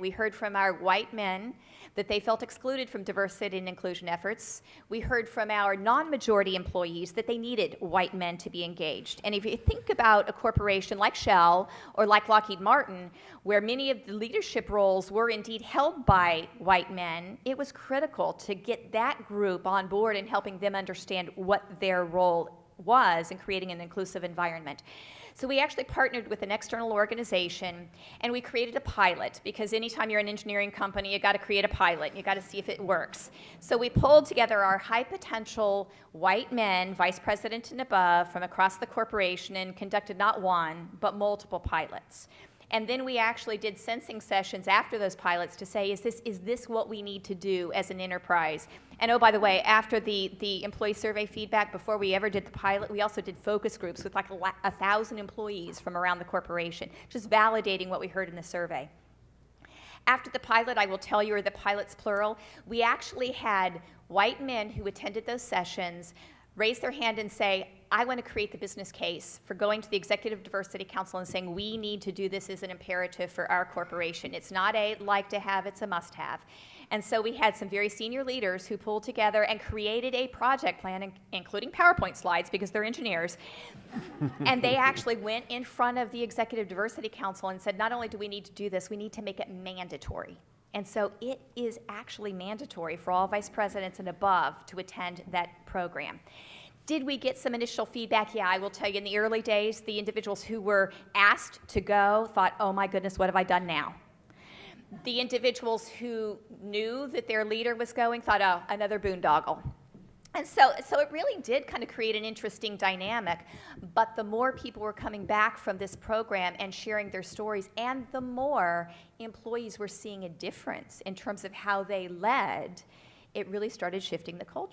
We heard from our white men that they felt excluded from diversity and inclusion efforts. We heard from our non-majority employees that they needed white men to be engaged. And if you think about a corporation like Shell or like Lockheed Martin, where many of the leadership roles were indeed held by white men, it was critical to get that group on board and helping them understand what their role was in creating an inclusive environment. So we actually partnered with an external organization, and we created a pilot, because anytime you're an engineering company, you got to create a pilot. You got to see if it works. So we pulled together our high potential white men, vice president and above, from across the corporation, and conducted not one, but multiple pilots. And then we actually did sensing sessions after those pilots to say, is this what we need to do as an enterprise? And oh, by the way, after the employee survey feedback, before we ever did the pilot, we also did focus groups with like 1,000 employees from around the corporation, just validating what we heard in the survey. After the pilot, I will tell you, or the pilots plural, we actually had white men who attended those sessions raise their hand and say, I want to create the business case for going to the Executive Diversity Council and saying we need to do this as an imperative for our corporation. It's not a like to have, it's a must have. And so we had some very senior leaders who pulled together and created a project plan, including PowerPoint slides because they're engineers. And they actually went in front of the Executive Diversity Council and said, not only do we need to do this, we need to make it mandatory. And so it is actually mandatory for all vice presidents and above to attend that program. Did we get some initial feedback? Yeah, I will tell you, in the early days, the individuals who were asked to go thought, oh my goodness, what have I done now? The individuals who knew that their leader was going thought, oh, another boondoggle. And so it really did kind of create an interesting dynamic, but the more people were coming back from this program and sharing their stories, and the more employees were seeing a difference in terms of how they led, it really started shifting the culture.